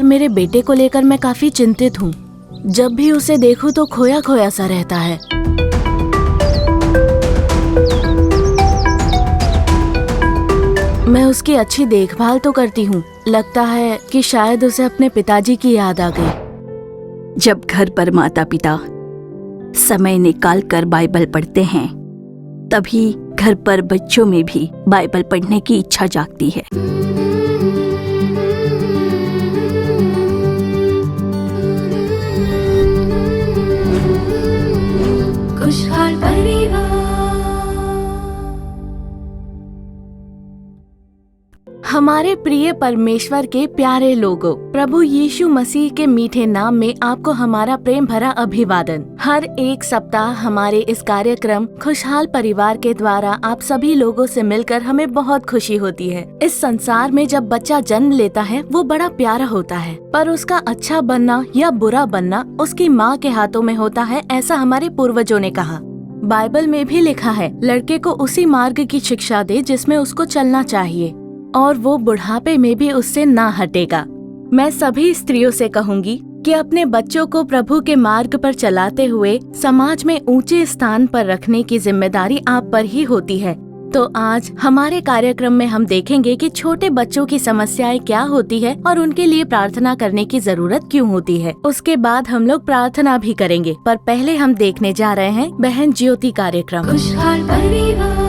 मेरे बेटे को लेकर मैं काफी चिंतित हूँ। जब भी उसे देखूं तो खोया खोया सा रहता है। मैं उसकी अच्छी देखभाल तो करती हूँ। लगता है कि शायद उसे अपने पिताजी की याद आ गई। जब घर पर माता पिता समय निकाल कर बाइबल पढ़ते हैं, तभी घर पर बच्चों में भी बाइबल पढ़ने की इच्छा जागती है। खुशहाल परिवार। हमारे प्रिय परमेश्वर के प्यारे लोगों, प्रभु यीशु मसीह के मीठे नाम में आपको हमारा प्रेम भरा अभिवादन। हर एक सप्ताह हमारे इस कार्यक्रम खुशहाल परिवार के द्वारा आप सभी लोगों से मिलकर हमें बहुत खुशी होती है। इस संसार में जब बच्चा जन्म लेता है वो बड़ा प्यारा होता है, पर उसका अच्छा बनना या बुरा बनना उसकी माँ के हाथों में होता है, ऐसा हमारे पूर्वजों ने कहा। बाइबल में भी लिखा है, लड़के को उसी मार्ग की शिक्षा दे जिसमें उसको चलना चाहिए, और वो बुढ़ापे में भी उससे ना हटेगा। मैं सभी स्त्रियों से कहूंगी कि अपने बच्चों को प्रभु के मार्ग पर चलाते हुए समाज में ऊंचे स्थान पर रखने की जिम्मेदारी आप पर ही होती है। तो आज हमारे कार्यक्रम में हम देखेंगे कि छोटे बच्चों की समस्याएं क्या होती है और उनके लिए प्रार्थना करने की जरूरत क्यों होती है। उसके बाद हम लोग प्रार्थना भी करेंगे, पर पहले हम देखने जा रहे हैं बहन ज्योति कार्यक्रम। खुशहाल परिवार।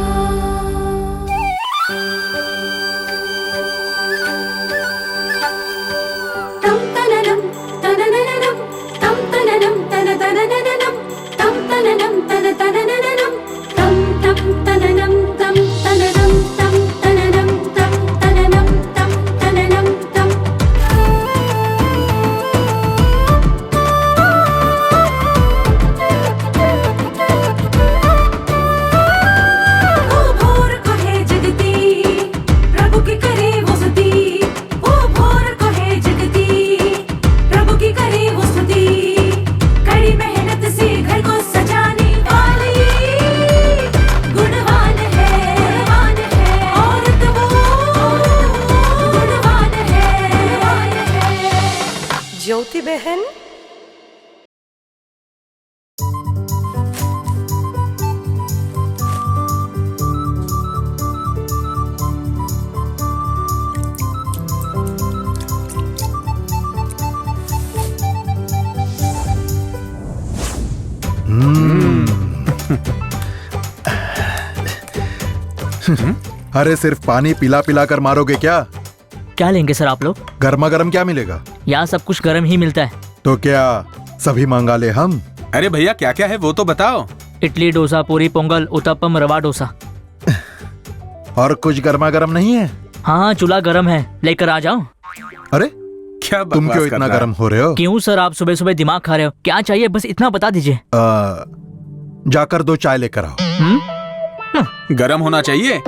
ज्योति बहन, अरे सिर्फ पानी पिला पिला कर मारोगे क्या? क्या लेंगे सर आप लोग? गर्मा गर्म क्या मिलेगा? यहाँ सब कुछ गर्म ही मिलता है। तो क्या सभी मंगा ले हम? अरे भैया क्या क्या है वो तो बताओ। इडली, डोसा, पूरी, पोंगल, उत्तपम, रवा डोसा। और कुछ गर्मा गर्म नहीं है? हाँ चूल्हा गर्म है, लेकर आ जाओ। अरे क्या तुम क्यों इतना गर्म हो रहे हो? क्यों सर, आप सुबह सुबह दिमाग खा रहे हो? क्या चाहिए बस इतना बता दीजिए। जाकर 2 चाय लेकर आओ। गरम होना चाहिए।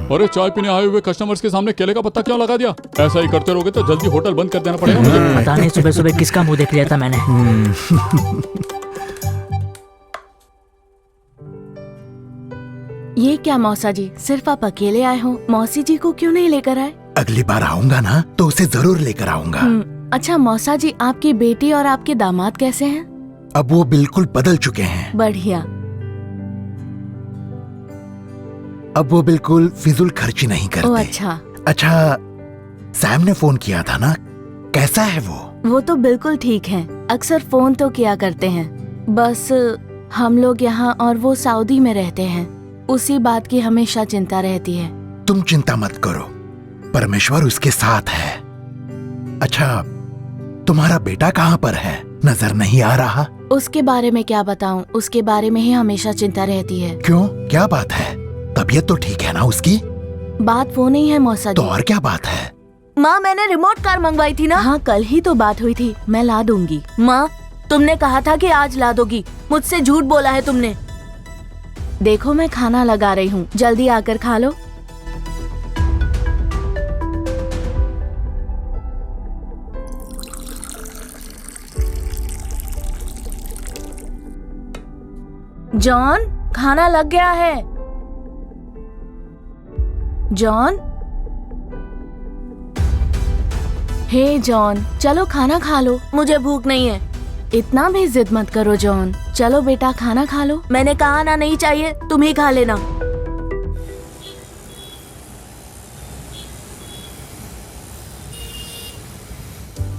अरे चाय पीने आए हुए कस्टमर्स के सामने केले का पत्ता क्यों लगा दिया? ऐसा ही करते रहोगे तो जल्दी होटल बंद कर देना पड़ेगा मुझे। पता नहीं सुबह सुबह किसका मुंह देख लिया था मैंने। ये क्या मौसा जी, सिर्फ आप अकेले आए हो? मौसी जी को क्यों नहीं लेकर आए? अगली बार आऊंगा ना तो उसे जरूर लेकर आऊंगा। अच्छा मौसा जी, आपकी बेटी और आपके दामाद कैसे हैं? अब वो बिल्कुल बदल चुके हैं। बढ़िया। अब वो बिल्कुल फिजूल खर्ची नहीं करते। ओह अच्छा। अच्छा, सैम ने फोन किया था ना, कैसा है वो? वो तो बिल्कुल ठीक है, अक्सर फोन तो किया करते हैं। बस हम लोग यहाँ और वो सऊदी में रहते हैं, उसी बात की हमेशा चिंता रहती है। तुम चिंता मत करो, परमेश्वर उसके साथ है। अच्छा, तुम्हारा बेटा कहाँ पर है? नजर नहीं आ रहा। उसके बारे में क्या बताऊं, उसके बारे में ही हमेशा चिंता रहती है। क्यों, क्या बात है? तबीयत तो ठीक है ना उसकी? बात वो नहीं है मौसा जी। तो और क्या बात है? माँ, मैंने रिमोट कार मंगवाई थी ना। हाँ कल ही तो बात हुई थी, मैं ला दूंगी। माँ, तुमने कहा था कि आज ला दोगी, मुझसे झूठ बोला है तुमने। देखो मैं खाना लगा रही हूँ, जल्दी आकर खा लो। जॉन, खाना लग गया है। जॉन, हे जॉन, चलो खाना खा लो, मुझे भूख नहीं है। इतना भी जिद मत करो जॉन। चलो बेटा खाना खा लो। मैंने कहा ना नहीं चाहिए, तुम ही खा लेना।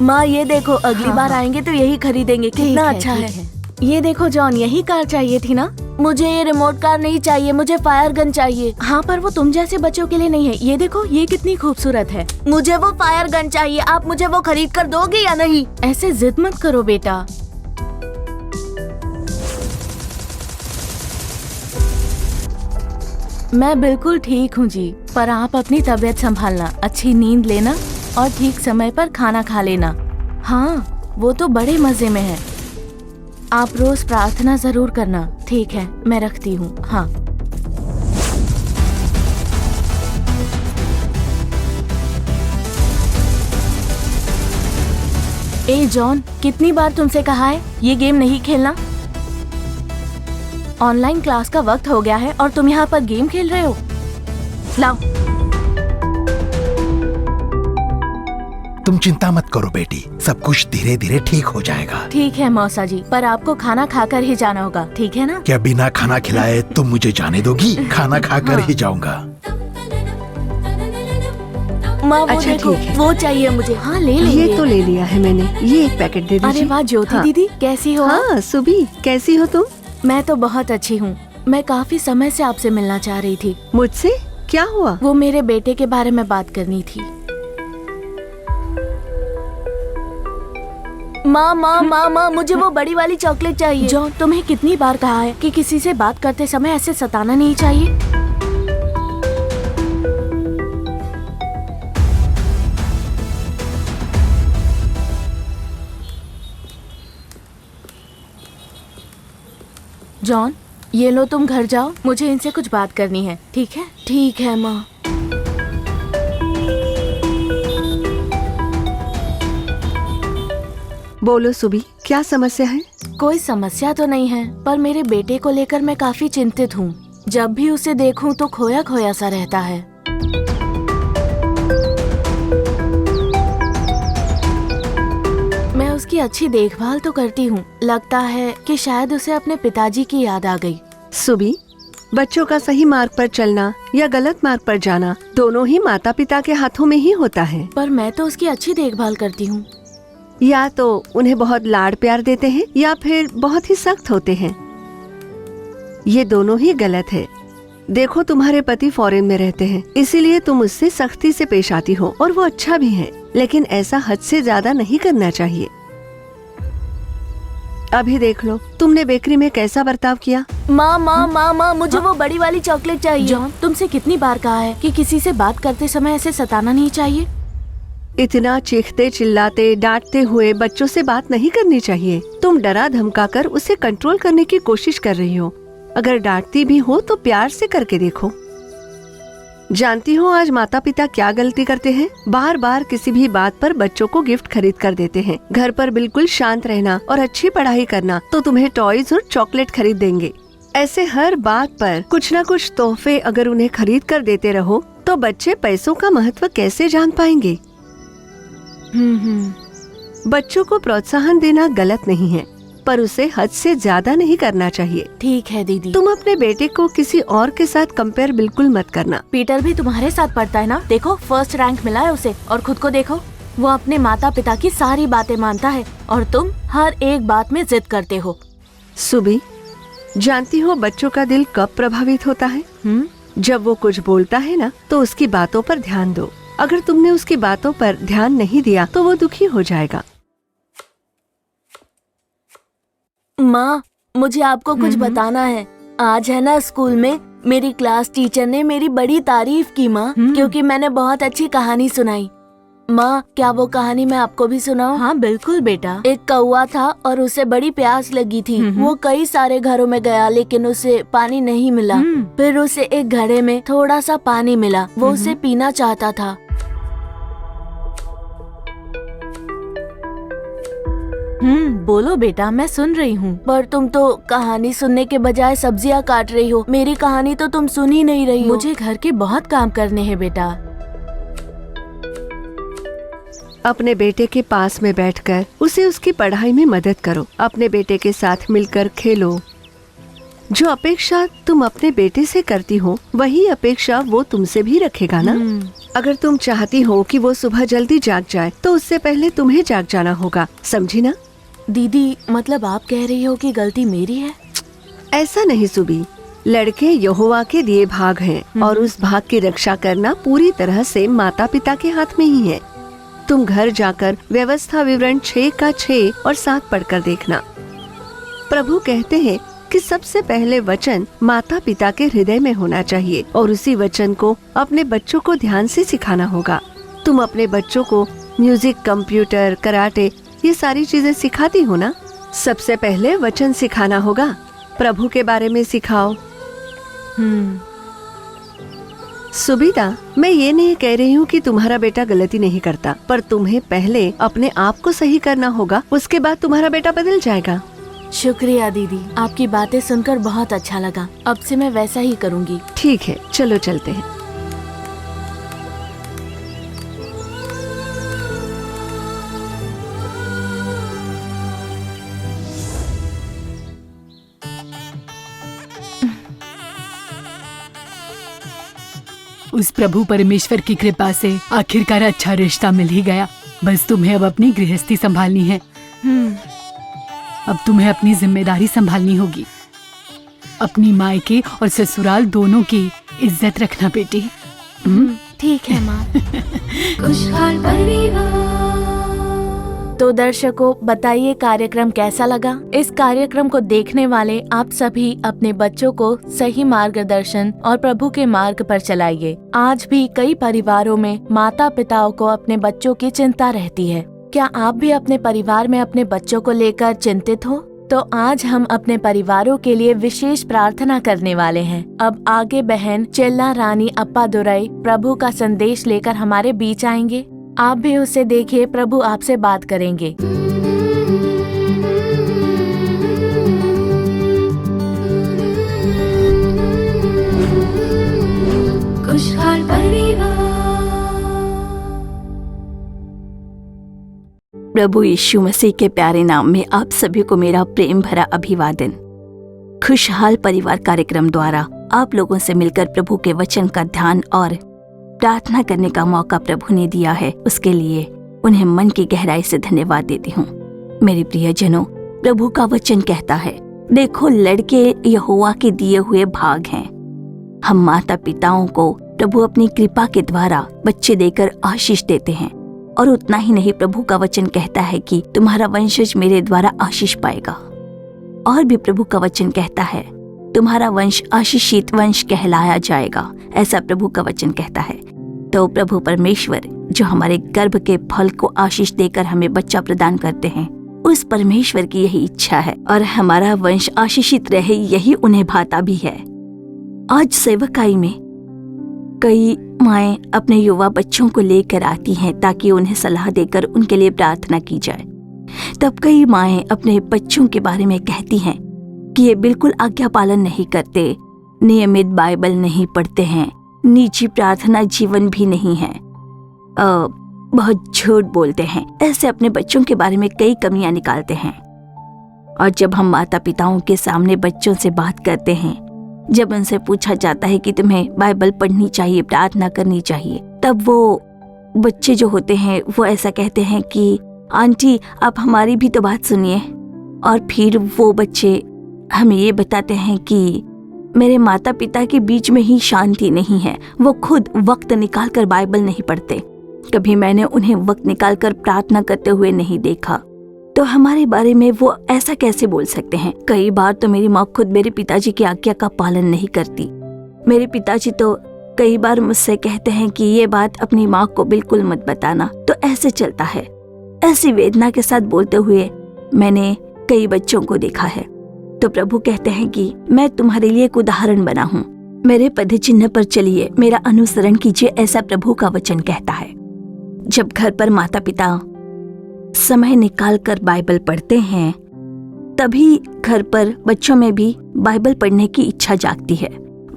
माँ ये देखो, अगली बार आएंगे तो यही खरीदेंगे। कितना अच्छा है। ये देखो जॉन, यही कार चाहिए थी ना? मुझे ये रिमोट कार नहीं चाहिए, मुझे फायर गन चाहिए। हाँ पर वो तुम जैसे बच्चों के लिए नहीं है। ये देखो, ये कितनी खूबसूरत है। मुझे वो फायर गन चाहिए। आप मुझे वो खरीद कर दोगे या नहीं? ऐसे जिद मत करो बेटा। मैं बिल्कुल ठीक हूँ जी, पर आप अपनी तबीयत संभालना, अच्छी नींद लेना और ठीक समय पर खाना खा लेना। हाँ, वो तो बड़े मजे में है। आप रोज प्रार्थना जरूर करना। ठीक है, मैं रखती हूँ। हाँ। ए जॉन, कितनी बार तुमसे कहा है ये गेम नहीं खेलना? ऑनलाइन क्लास का वक्त हो गया है और तुम यहाँ पर गेम खेल रहे हो। लाओ। तुम चिंता मत करो बेटी, सब कुछ धीरे धीरे ठीक हो जाएगा। ठीक है मौसा जी, पर आपको खाना खाकर ही जाना होगा, ठीक है ना? क्या बिना खाना खिलाए तुम मुझे जाने दोगी? खाना खाकर ही जाऊंगा। माँ वो अच्छा, देखो, ठीक है। वो चाहिए मुझे। हाँ ले लेंगे। ये तो ले लिया है मैंने, ये एक पैकेट दे दीजिए। अरे वाह ज्योति हाँ। दीदी, कैसी हो? हाँ सुबी, कैसी हो तुम? मैं तो बहुत अच्छी हूँ। मैं काफी समय से आपसे मिलना चाह रही थी। मुझसे क्या हुआ? वो मेरे बेटे के बारे में बात करनी थी। माँ माँ माँ माँ, मुझे वो बड़ी वाली चॉकलेट चाहिए। जॉन, तुम्हें कितनी बार कहा है कि किसी से बात करते समय ऐसे सताना नहीं चाहिए। जॉन, ये लो, तुम घर जाओ, मुझे इनसे कुछ बात करनी है। ठीक है? ठीक है माँ। बोलो सुबी, क्या समस्या है? कोई समस्या तो नहीं है, पर मेरे बेटे को लेकर मैं काफी चिंतित हूँ। जब भी उसे देखूं तो खोया खोया सा रहता है। मैं उसकी अच्छी देखभाल तो करती हूँ। लगता है कि शायद उसे अपने पिताजी की याद आ गई। सुबी, बच्चों का सही मार्ग पर चलना या गलत मार्ग पर जाना दोनों ही माता पिता के हाथों में ही होता है। पर मैं तो उसकी अच्छी देखभाल करती हूँ। या तो उन्हें बहुत लाड प्यार देते हैं या फिर बहुत ही सख्त होते हैं। ये दोनों ही गलत है। देखो, तुम्हारे पति फॉरेन में रहते हैं, इसीलिए तुम उससे सख्ती से पेश आती हो और वो अच्छा भी है, लेकिन ऐसा हद से ज्यादा नहीं करना चाहिए। अभी देख लो, तुमने बेकरी में कैसा बर्ताव किया। माँ माँ माँ माँ, मुझे वो बड़ी वाली चॉकलेट चाहिए। जॉन, तुमसे कितनी बार कहा है कि किसी से बात करते समय ऐसे सताना नहीं चाहिए। इतना चीखते चिल्लाते डांटते हुए बच्चों से बात नहीं करनी चाहिए। तुम डरा धमकाकर उसे कंट्रोल करने की कोशिश कर रही हो। अगर डांटती भी हो तो प्यार से करके देखो। जानती हो आज माता पिता क्या गलती करते हैं? बार बार किसी भी बात पर बच्चों को गिफ्ट खरीद कर देते हैं। घर पर बिल्कुल शांत रहना और अच्छी पढ़ाई करना तो तुम्हें टॉयज और चॉकलेट खरीद देंगे। ऐसे हर बात पर कुछ न कुछ तोहफे अगर उन्हें खरीद कर देते रहो तो बच्चे पैसों का महत्व कैसे जान पाएंगे। बच्चों को प्रोत्साहन देना गलत नहीं है, पर उसे हद से ज्यादा नहीं करना चाहिए। ठीक है दीदी। तुम अपने बेटे को किसी और के साथ कंपेयर बिल्कुल मत करना। पीटर भी तुम्हारे साथ पढ़ता है ना? देखो, फर्स्ट रैंक मिला है उसे। और खुद को देखो, वो अपने माता पिता की सारी बातें मानता है और तुम हर एक बात में जिद करते हो। सुबी, जानती हो बच्चों का दिल कब प्रभावित होता है? जब वो कुछ बोलता है ना, तो उसकी बातों पर ध्यान दो। अगर तुमने उसकी बातों पर ध्यान नहीं दिया तो वो दुखी हो जाएगा। माँ, मुझे आपको कुछ बताना है। आज है ना, स्कूल में मेरी क्लास टीचर ने मेरी बड़ी तारीफ की माँ, क्योंकि मैंने बहुत अच्छी कहानी सुनाई। माँ, क्या वो कहानी मैं आपको भी सुनाऊं? हाँ बिल्कुल बेटा। एक कौवा था और उसे बड़ी प्यास लगी थी। वो कई सारे घरों में गया, लेकिन उसे पानी नहीं मिला। फिर उसे एक घड़े में थोड़ा सा पानी मिला। वो उसे पीना चाहता था। बोलो बेटा, मैं सुन रही हूँ। पर तुम तो कहानी सुनने के बजाय सब्जियाँ काट रही हो। मेरी कहानी तो तुम सुन ही नहीं रही हो। मुझे घर के बहुत काम करने हैं बेटा। अपने बेटे के पास में बैठकर उसे उसकी पढ़ाई में मदद करो। अपने बेटे के साथ मिलकर खेलो। जो अपेक्षा तुम अपने बेटे से करती हो वही अपेक्षा वो तुमसे भी रखेगा ना। अगर तुम चाहती हो कि वो सुबह जल्दी जाग जाए तो उससे पहले तुम्हें जाग जाना होगा, समझी ना? दीदी मतलब आप कह रही हो कि गलती मेरी है? ऐसा नहीं सुबी, लड़के यहोवा के दिए भाग हैं और उस भाग की रक्षा करना पूरी तरह से माता पिता के हाथ में ही है। तुम घर जाकर व्यवस्था विवरण 6 का 6 और 7 पढ़कर देखना। प्रभु कहते हैं कि सबसे पहले वचन माता पिता के हृदय में होना चाहिए और उसी वचन को अपने बच्चों को ध्यान से सिखाना होगा। तुम अपने बच्चों को म्यूजिक, कंप्यूटर, कराटे ये सारी चीजें सिखाती हो ना? सबसे पहले वचन सिखाना होगा, प्रभु के बारे में सिखाओ। सुबीता, मैं ये नहीं कह रही हूँ कि तुम्हारा बेटा गलती नहीं करता, पर तुम्हें पहले अपने आप को सही करना होगा, उसके बाद तुम्हारा बेटा बदल जाएगा। शुक्रिया दीदी, आपकी बातें सुनकर बहुत अच्छा लगा। अब से मैं वैसा ही करूँगी। ठीक है, चलो चलते हैं। उस प्रभु परमेश्वर की कृपा से आखिरकार अच्छा रिश्ता मिल ही गया। बस तुम्हें अब अपनी गृहस्थी संभालनी है। अब तुम्हें अपनी जिम्मेदारी संभालनी होगी। अपनी मायके और ससुराल दोनों की इज्जत रखना बेटी। ठीक है माँ। खुशहाल परिवार। तो दर्शकों, बताइए कार्यक्रम कैसा लगा? इस कार्यक्रम को देखने वाले आप सभी अपने बच्चों को सही मार्गदर्शन और प्रभु के मार्ग पर चलाइए। आज भी कई परिवारों में माता पिताओं को अपने बच्चों की चिंता रहती है। क्या आप भी अपने परिवार में अपने बच्चों को लेकर चिंतित हो? तो आज हम अपने परिवारों के लिए विशेष प्रार्थना करने वाले हैं। अब आगे बहन चेल्ला रानी अप्पा दुराई प्रभु का संदेश लेकर हमारे बीच आएंगे। आप भी उसे देखिए, प्रभु आपसे बात करेंगे। खुशहाल परिवार। प्रभु यीशु मसीह के प्यारे नाम में आप सभी को मेरा प्रेम भरा अभिवादन। खुशहाल परिवार कार्यक्रम द्वारा आप लोगों से मिलकर प्रभु के वचन का ध्यान और प्रार्थना करने का मौका प्रभु ने दिया है, उसके लिए उन्हें मन की गहराई से धन्यवाद देती हूँ। मेरे प्रियजनों, प्रभु का वचन कहता है, देखो लड़के यहोवा के दिए हुए भाग हैं। हम माता पिताओं को प्रभु अपनी कृपा के द्वारा बच्चे देकर आशीष देते हैं। और उतना ही नहीं, प्रभु का वचन कहता है कि तुम्हारा वंशज मेरे द्वारा आशीष पाएगा। और भी प्रभु का वचन कहता है, तुम्हारा वंश आशीषित वंश कहलाया जाएगा। ऐसा प्रभु का वचन कहता है। तो प्रभु परमेश्वर जो हमारे गर्भ के फल को आशीष देकर हमें बच्चा प्रदान करते हैं, उस परमेश्वर की यही इच्छा है और हमारा वंश आशीषित रहे, यही उन्हें भाता भी है। आज सेवकाई में कई माएं अपने युवा बच्चों को लेकर आती हैं ताकि उन्हें सलाह देकर उनके लिए प्रार्थना की जाए। तब कई माएं अपने बच्चों के बारे में कहती हैं कि ये बिल्कुल आज्ञा पालन नहीं करते, नियमित बाइबल नहीं पढ़ते हैं, निजी प्रार्थना जीवन भी नहीं है, बहुत झूठ बोलते हैं। ऐसे अपने बच्चों के बारे में कई कमियां निकालते हैं। और जब हम माता पिताओं के सामने बच्चों से बात करते हैं, जब उनसे पूछा जाता है कि तुम्हें बाइबल पढ़नी चाहिए, प्रार्थना करनी चाहिए, तब वो बच्चे जो होते हैं वो ऐसा कहते हैं कि आंटी आप हमारी भी तो बात सुनिए। और फिर वो बच्चे हमें ये बताते हैं कि मेरे माता पिता के बीच में ही शांति नहीं है, वो खुद वक्त निकालकर बाइबल नहीं पढ़ते, कभी मैंने उन्हें वक्त निकालकर प्रार्थना करते हुए नहीं देखा। तो हमारे बारे में वो ऐसा कैसे बोल सकते हैं? कई बार तो मेरी माँ खुद मेरे पिताजी की आज्ञा का पालन नहीं करती। मेरे पिताजी तो कई बार मुझसे कहते हैं कि ये बात अपनी माँ को बिल्कुल मत बताना। तो ऐसे चलता है। ऐसी वेदना के साथ बोलते हुए मैंने कई बच्चों को देखा है। तो प्रभु कहते हैं कि मैं तुम्हारे लिए एक उदाहरण बना हूँ, मेरे पद चिन्ह पर चलिए, मेरा अनुसरण कीजिए, ऐसा प्रभु का वचन कहता है। जब घर पर माता पिता समय निकालकर बाइबल पढ़ते हैं, तभी घर पर बच्चों में भी बाइबल पढ़ने की इच्छा जागती है।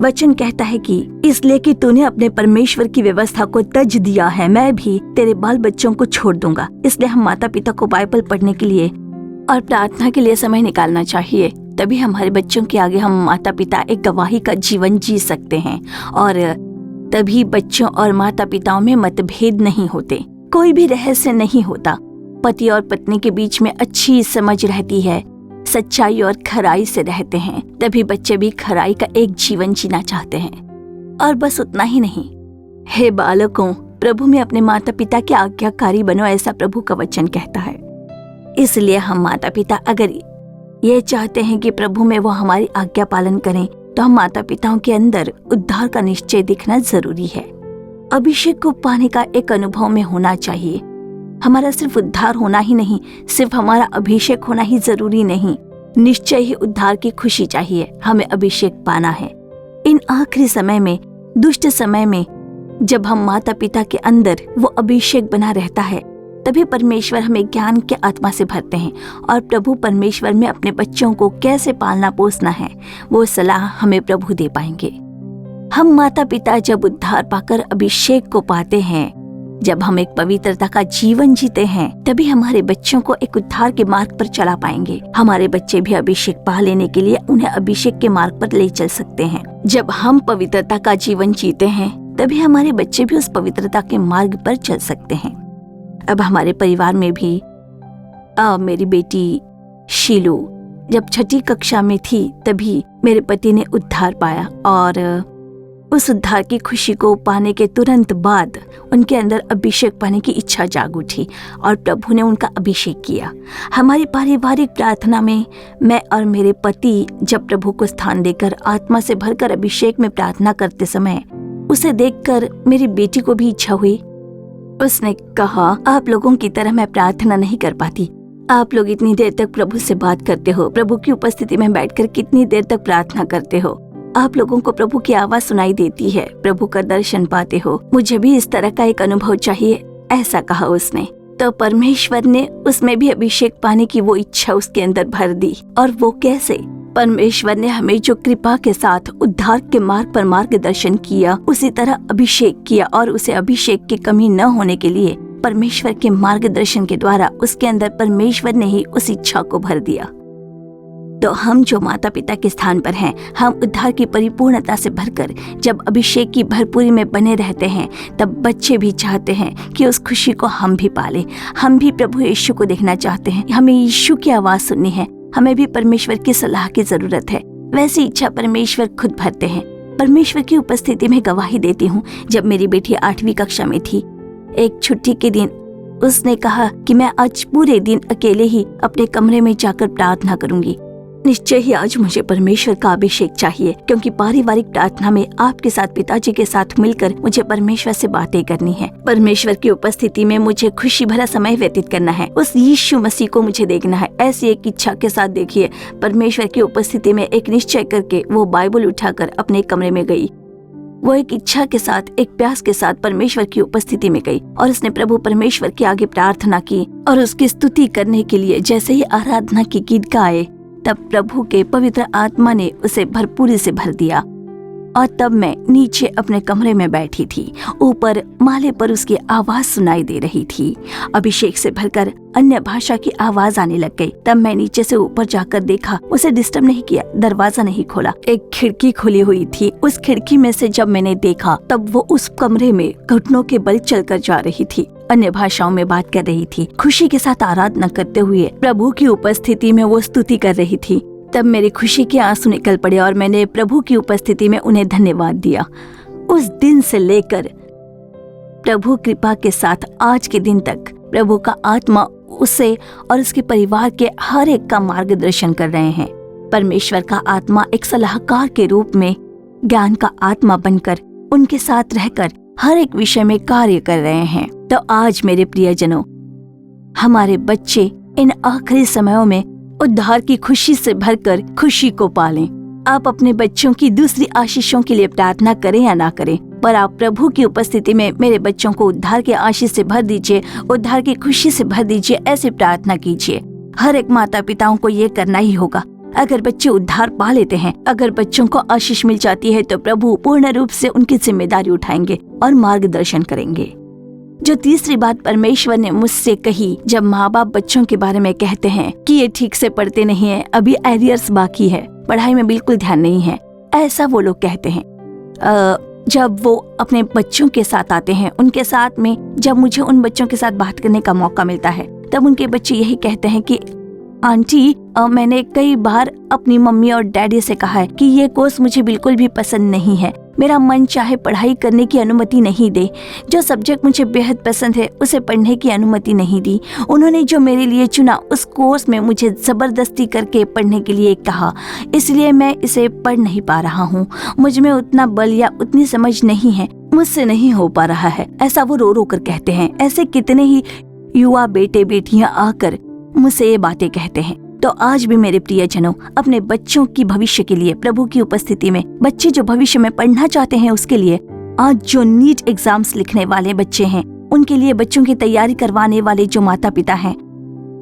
वचन कहता है कि इसलिए कि तूने अपने परमेश्वर की व्यवस्था को तज दिया है, मैं भी तेरे बाल बच्चों को छोड़ दूंगा। इसलिए हम माता पिता को बाइबल पढ़ने के लिए और प्रार्थना के लिए समय निकालना चाहिए। तभी हमारे बच्चों के आगे हम माता पिता एक गवाही का जीवन जी सकते हैं, और तभी बच्चों और माता पिताओं में मतभेद नहीं होते, कोई भी रहस्य नहीं होता। पति और पत्नी के बीच में अच्छी समझ रहती है, सच्चाई और खराई से रहते हैं। तभी बच्चे भी खराई का एक जीवन जीना चाहते हैं। और बस उतना ही नहीं, हे बालकों, प्रभु में अपने माता पिता के आज्ञाकारी बनो, ऐसा प्रभु का वचन कहता है। इसलिए हम माता पिता अगर ये चाहते हैं कि प्रभु में वो हमारी आज्ञा पालन करें, तो हम माता पिताओं के अंदर उद्धार का निश्चय दिखना जरूरी है। अभिषेक को पाने का एक अनुभव में होना चाहिए। हमारा सिर्फ उद्धार होना ही नहीं, सिर्फ हमारा अभिषेक होना ही जरूरी नहीं, निश्चय ही उद्धार की खुशी चाहिए। हमें अभिषेक पाना है। इन आखिरी समय में, दुष्ट समय में, जब हम माता पिता के अंदर वो अभिषेक बना रहता है, तभी परमेश्वर हमें ज्ञान के आत्मा से भरते हैं, और प्रभु परमेश्वर में अपने बच्चों को कैसे पालना पोसना है वो सलाह हमें प्रभु दे पाएंगे। हम माता पिता जब उद्धार पाकर अभिषेक को पाते हैं, जब हम एक पवित्रता का जीवन जीते हैं, तभी हमारे बच्चों को एक उद्धार के मार्ग पर चला पाएंगे। हमारे बच्चे भी अभिषेक पा लेने के लिए उन्हें अभिषेक के मार्ग पर ले चल सकते हैं। जब हम पवित्रता का जीवन जीते हैं, तभी हमारे बच्चे भी उस पवित्रता के मार्ग पर चल सकते हैं। अब हमारे परिवार में भी मेरी बेटी शीलू जब 6ठी कक्षा में थी, तभी मेरे पति ने उद्धार पाया, और उस उद्धार की खुशी को पाने के तुरंत बाद उनके अंदर अभिषेक पाने की इच्छा जाग उठी, और प्रभु ने उनका अभिषेक किया। हमारी पारिवारिक प्रार्थना में मैं और मेरे पति जब प्रभु को स्थान देकर आत्मा से भरकर अभिषेक में प्रार्थना करते समय, उसे देखकर मेरी बेटी को भी इच्छा हुई। उसने कहा, आप लोगों की तरह मैं प्रार्थना नहीं कर पाती। आप लोग इतनी देर तक प्रभु से बात करते हो, प्रभु की उपस्थिति में बैठकर कितनी देर तक प्रार्थना करते हो। आप लोगों को प्रभु की आवाज सुनाई देती है, प्रभु का दर्शन पाते हो। मुझे भी इस तरह का एक अनुभव चाहिए, ऐसा कहा उसने। तो परमेश्वर ने उसमें भी अभिषेक पाने की वो इच्छा उसके अंदर भर दी। और वो कैसे? परमेश्वर ने हमें जो कृपा के साथ उद्धार के मार्ग पर मार्गदर्शन किया, उसी तरह अभिषेक किया, और उसे अभिषेक की कमी न होने के लिए परमेश्वर के मार्गदर्शन के द्वारा उसके अंदर परमेश्वर ने ही उस इच्छा को भर दिया। तो हम जो माता पिता के स्थान पर हैं, हम उद्धार की परिपूर्णता से भरकर जब अभिषेक की भरपूरी में बने रहते हैं, तब बच्चे भी चाहते हैं कि उस खुशी को हम भी पालें। हम भी प्रभु यीशु को देखना चाहते हैं, हमें यीशु की आवाज सुननी है, हमें भी परमेश्वर की सलाह की जरूरत है। वैसी इच्छा परमेश्वर खुद भरते हैं। परमेश्वर की उपस्थिति में गवाही देती हूँ। जब मेरी बेटी 8वीं कक्षा में थी, एक छुट्टी के दिन उसने कहा कि मैं आज पूरे दिन अकेले ही अपने कमरे में जाकर प्रार्थना करूंगी। निश्चय ही आज मुझे परमेश्वर का अभिषेक चाहिए, क्योंकि पारिवारिक प्रार्थना में आपके साथ, पिताजी के साथ मिलकर मुझे परमेश्वर से बातें करनी है। परमेश्वर की उपस्थिति में मुझे खुशी भरा समय व्यतीत करना है। उस यीशु मसीह को मुझे देखना है। ऐसी एक इच्छा के साथ देखिए, परमेश्वर की उपस्थिति में एक निश्चय करके वो बाइबल उठाकर अपने कमरे में गई। वो एक इच्छा के साथ, एक प्यास के साथ परमेश्वर की उपस्थिति में गई, और उसने प्रभु परमेश्वर के आगे प्रार्थना की, और उसकी स्तुति करने के लिए जैसे ही आराधना की गीत गाए, तब प्रभु के पवित्र आत्मा ने उसे भरपूरी से भर दिया। और तब मैं नीचे अपने कमरे में बैठी थी। ऊपर माले पर उसकी आवाज सुनाई दे रही थी। अभिषेक से भरकर अन्य भाषा की आवाज आने लग गई। तब मैं नीचे से ऊपर जाकर देखा, उसे डिस्टर्ब नहीं किया, दरवाजा नहीं खोला। एक खिड़की खुली हुई थी। उस खिड़की में से जब मैंने देखा, तब वो उस कमरे में घुटनों के बल चलकर जा रही थी, अन्य भाषाओं में बात कर रही थी, खुशी के साथ आराधना करते हुए प्रभु की उपस्थिति में वो स्तुति कर रही थी। तब मेरी खुशी के आंसू निकल पड़े और मैंने प्रभु की उपस्थिति में उन्हें धन्यवाद दिया। उस दिन से लेकर प्रभु कृपा के साथ आज के दिन तक प्रभु का आत्मा उसे और उसके परिवार के हर एक का मार्गदर्शन कर रहे हैं। परमेश्वर का आत्मा एक सलाहकार के रूप में ज्ञान का आत्मा बनकर उनके साथ रहकर हर एक विषय में कार्य कर रहे हैं। तो आज मेरे प्रियजनों, हमारे बच्चे इन आखिरी समयों में उद्धार की खुशी से भरकर खुशी को पालें। आप अपने बच्चों की दूसरी आशीषों के लिए प्रार्थना करें या ना करें, पर आप प्रभु की उपस्थिति में मेरे बच्चों को उद्धार के आशीष से भर दीजिए, उद्धार की खुशी से भर दीजिए, ऐसे प्रार्थना कीजिए। हर एक माता पिताओं को ये करना ही होगा। अगर बच्चे उद्धार पा लेते हैं, अगर बच्चों को आशीष मिल जाती है, तो प्रभु पूर्ण रूप से उनकी जिम्मेदारी उठाएंगे और मार्गदर्शन करेंगे। जो तीसरी बात परमेश्वर ने मुझसे कही, जब माँ बाप बच्चों के बारे में कहते हैं कि ये ठीक से पढ़ते नहीं है, अभी एरियर्स बाकी है, पढ़ाई में बिल्कुल ध्यान नहीं है, ऐसा वो लोग कहते हैं। जब वो अपने बच्चों के साथ आते हैं, उनके साथ में जब मुझे उन बच्चों के साथ बात करने का मौका मिलता है, तब उनके बच्चे यही कहते हैं कि आंटी, मैंने कई बार अपनी मम्मी और डैडी से कहा है कि ये कोर्स मुझे बिल्कुल भी पसंद नहीं है, मेरा मन चाहे पढ़ाई करने की अनुमति नहीं दे, जो सब्जेक्ट मुझे बेहद पसंद है उसे पढ़ने की अनुमति नहीं दी, उन्होंने जो मेरे लिए चुना उस कोर्स में मुझे जबरदस्ती करके पढ़ने के लिए कहा, इसलिए मैं इसे पढ़ नहीं पा रहा हूँ, मुझ में उतना बल या उतनी समझ नहीं है, मुझसे नहीं हो पा रहा है। ऐसा वो रो रो कर कहते हैं। ऐसे कितने ही युवा बेटे बेटियां आकर मुझसे ये बातें कहते हैं। तो आज भी मेरे प्रियजनों, अपने बच्चों की भविष्य के लिए प्रभु की उपस्थिति में, बच्चे जो भविष्य में पढ़ना चाहते हैं उसके लिए, आज जो नीट एग्जाम्स लिखने वाले बच्चे हैं, उनके लिए बच्चों की तैयारी करवाने वाले जो माता पिता हैं,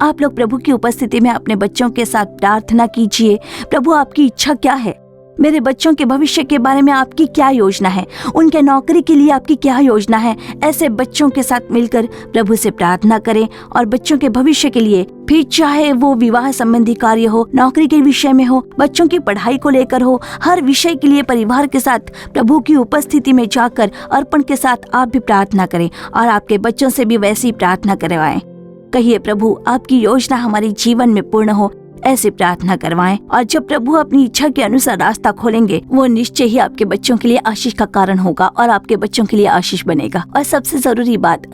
आप लोग प्रभु की उपस्थिति में अपने बच्चों के साथ प्रार्थना कीजिए। प्रभु, आपकी इच्छा क्या है? मेरे बच्चों के भविष्य के बारे में आपकी क्या योजना है? उनके नौकरी के लिए आपकी क्या योजना है? ऐसे बच्चों के साथ मिलकर प्रभु से प्रार्थना करें और बच्चों के भविष्य के लिए, फिर चाहे वो विवाह संबंधी कार्य हो, नौकरी के विषय में हो, बच्चों की पढ़ाई को लेकर हो, हर विषय के लिए परिवार के साथ प्रभु की उपस्थिति में जाकर अर्पण के साथ आप भी प्रार्थना करें और आपके बच्चों से भी वैसी प्रार्थना करवाएं। कहिए, प्रभु आपकी योजना हमारे जीवन में पूर्ण हो, ऐसे प्रार्थना करवाएं। और जब प्रभु अपनी इच्छा के अनुसार रास्ता खोलेंगे, वो निश्चय ही आपके बच्चों के लिए आशीष का कारण होगा और आपके बच्चों के लिए आशीष बनेगा। और सबसे जरूरी बात,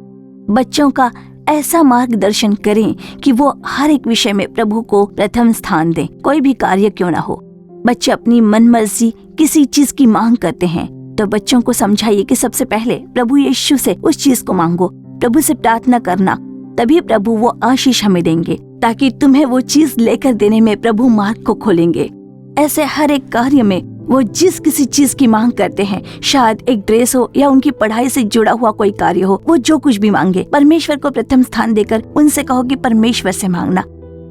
बच्चों का ऐसा मार्गदर्शन करें कि वो हर एक विषय में प्रभु को प्रथम स्थान दें, कोई भी कार्य क्यों ना हो। बच्चे अपनी मनमर्जी किसी चीज की मांग करते हैं, तो बच्चों को समझाइए कि सबसे पहले प्रभु यीशु से उस चीज को मांगो, प्रभु से प्रार्थना करना, तभी प्रभु वो आशीष हमें देंगे, ताकि तुम्हें वो चीज लेकर देने में प्रभु मार्ग को खोलेंगे। ऐसे हर एक कार्य में वो जिस किसी चीज की मांग करते हैं, शायद एक ड्रेस हो या उनकी पढ़ाई से जुड़ा हुआ कोई कार्य हो, वो जो कुछ भी मांगे, परमेश्वर को प्रथम स्थान देकर उनसे कहो कि परमेश्वर से मांगना।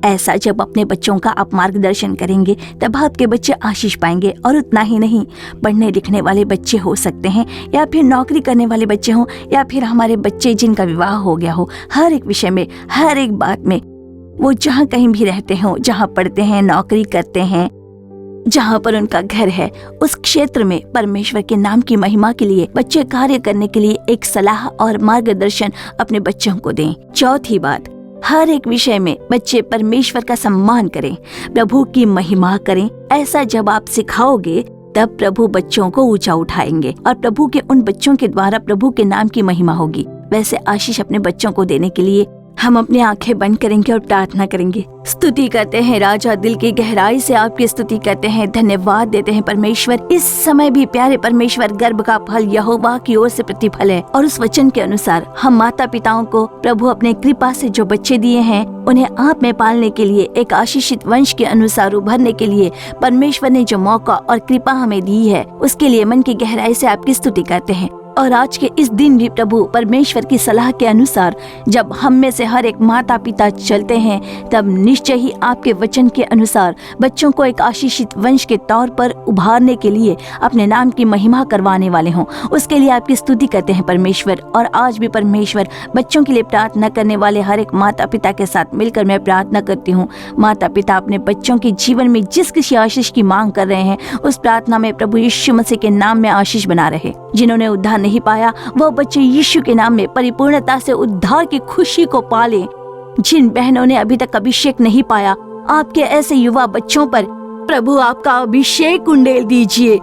ऐसा जब अपने बच्चों का आप मार्गदर्शन करेंगे, तब आपके बच्चे आशीष पाएंगे। और उतना ही नहीं, पढ़ने लिखने वाले बच्चे हो सकते हैं, या फिर नौकरी करने वाले बच्चे हों, या फिर हमारे बच्चे जिनका विवाह हो गया हो, हर एक विषय में, हर एक बात में, वो जहाँ कहीं भी रहते हों, जहाँ पढ़ते हैं, नौकरी करते हैं, जहाँ पर उनका घर है, उस क्षेत्र में परमेश्वर के नाम की महिमा के लिए बच्चे कार्य करने के लिए एक सलाह और मार्गदर्शन अपने बच्चों को दें। चौथी बात, हर एक विषय में बच्चे परमेश्वर का सम्मान करें, प्रभु की महिमा करें। ऐसा जब आप सिखाओगे, तब प्रभु बच्चों को ऊंचा उठाएंगे और प्रभु के उन बच्चों के द्वारा प्रभु के नाम की महिमा होगी। वैसे आशीष अपने बच्चों को देने के लिए हम अपनी आंखें बंद करेंगे और प्रार्थना करेंगे। स्तुति करते हैं राजा, दिल की गहराई से आपकी स्तुति करते हैं, धन्यवाद देते हैं परमेश्वर। इस समय भी प्यारे परमेश्वर, गर्भ का फल यहोवा की ओर से प्रतिफल है, और उस वचन के अनुसार हम माता पिताओं को प्रभु अपने कृपा से जो बच्चे दिए हैं, उन्हें आप में पालने के लिए, एक आशीषित वंश के अनुसार उभरने के लिए परमेश्वर ने जो मौका और कृपा हमें दी है, उसके लिए मन की गहराई से आपकी स्तुति करते हैं। और आज के इस दिन भी प्रभु परमेश्वर की सलाह के अनुसार जब हम में से हर एक माता पिता चलते हैं, तब निश्चय ही आपके वचन के अनुसार बच्चों को एक आशीषित वंश के तौर पर उभारने के लिए अपने नाम की महिमा करवाने वाले हों। उसके लिए आपकी स्तुति करते हैं परमेश्वर। और आज भी परमेश्वर, बच्चों के लिए प्रार्थना करने वाले हर एक माता पिता के साथ मिलकर मैं प्रार्थना करती हूँ। माता पिता अपने बच्चों के जीवन में जिस किसी आशीष की मांग कर रहे हैं, उस प्रार्थना में प्रभु यीशु मसीह के नाम में आशीष बना रहे। जिन्होंने उद्धार नहीं पाया, वो बच्चे यीशु के नाम में परिपूर्णता से उद्धार की खुशी को पाले। जिन बहनों ने अभी तक अभिषेक नहीं पाया, आपके ऐसे युवा बच्चों पर प्रभु आपका अभिषेक उंडेल दीजिए।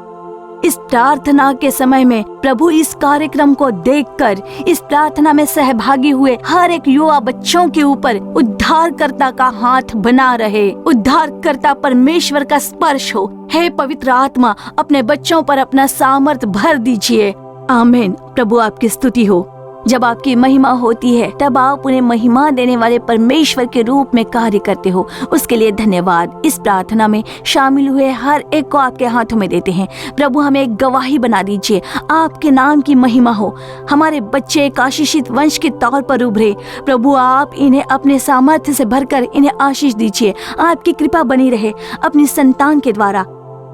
इस प्रार्थना के समय में प्रभु इस कार्यक्रम को देखकर, इस प्रार्थना में सहभागी हुए हर एक युवा बच्चों के ऊपर उद्धारकर्ता का हाथ बना रहे, उद्धारकर्ता परमेश्वर का स्पर्श हो। हे पवित्र आत्मा, अपने बच्चों पर अपना सामर्थ भर दीजिए। आमीन। प्रभु आपकी स्तुति हो। जब आपकी महिमा होती है तब आप उन्हें महिमा देने वाले परमेश्वर के रूप में कार्य करते हो। उसके लिए धन्यवाद। इस प्रार्थना में शामिल हुए हर एक को आपके हाथों में देते हैं। प्रभु हमें एक गवाही बना दीजिए, आपके नाम की महिमा हो। हमारे बच्चे एक आशीषित वंश के तौर पर उभरे। प्रभु आप इन्हें अपने सामर्थ्य से भरकर इन्हें आशीष दीजिए। आपकी कृपा बनी रहे अपनी संतान के द्वारा,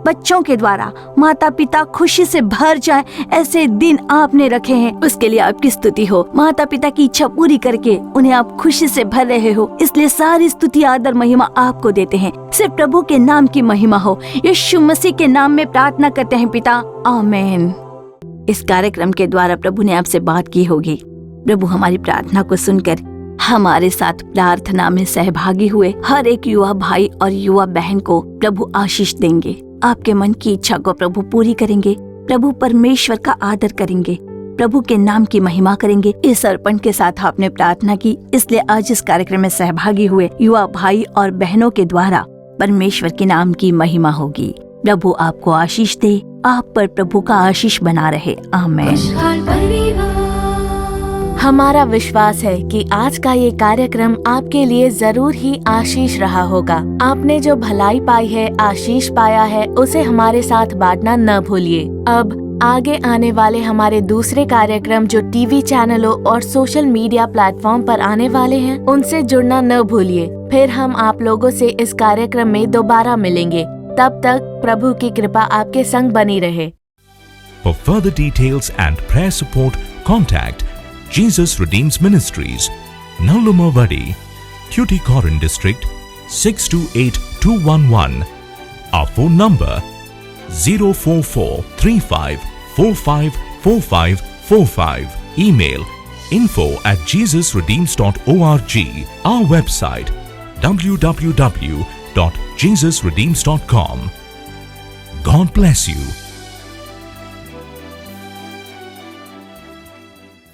बच्चों के द्वारा। माता पिता खुशी से भर जाए ऐसे दिन आपने रखे हैं, उसके लिए आपकी स्तुति हो। माता पिता की इच्छा पूरी करके उन्हें आप खुशी से भर रहे हो, इसलिए सारी स्तुति आदर महिमा आपको देते हैं। सिर्फ प्रभु के नाम की महिमा हो। यीशु मसीह के नाम में प्रार्थना करते हैं पिता, आमीन। इस कार्यक्रम के द्वारा प्रभु ने आपसे बात की होगी। प्रभु हमारी प्रार्थना को सुनकर हमारे साथ प्रार्थना में सहभागी हुए हर एक युवा भाई और युवा बहन को प्रभु आशीष देंगे। आपके मन की इच्छा को प्रभु पूरी करेंगे। प्रभु परमेश्वर का आदर करेंगे, प्रभु के नाम की महिमा करेंगे। इस अर्पण के साथ आपने प्रार्थना की, इसलिए आज इस कार्यक्रम में सहभागी हुए युवा भाई और बहनों के द्वारा परमेश्वर के नाम की महिमा होगी। प्रभु आपको आशीष दे, आप पर प्रभु का आशीष बना रहे। आमीन। खुशहाल परिवार। हमारा विश्वास है कि आज का ये कार्यक्रम आपके लिए जरूर ही आशीष रहा होगा। आपने जो भलाई पाई है, आशीष पाया है, उसे हमारे साथ बांटना न भूलिए। अब आगे आने वाले हमारे दूसरे कार्यक्रम जो टीवी चैनलों और सोशल मीडिया प्लेटफॉर्म पर आने वाले हैं, उनसे जुड़ना न भूलिए। फिर हम आप लोगों से इस कार्यक्रम में दोबारा मिलेंगे। तब तक प्रभु की कृपा आपके संग बनी रहे। For further details and prayer support, contact Jesus Redeems Ministries, Nallumavadi, Tuticorin District, 628211. Our phone number 04435454545. Email info@jesusredeems.org. Our website www.jesusredeems.com. God bless you.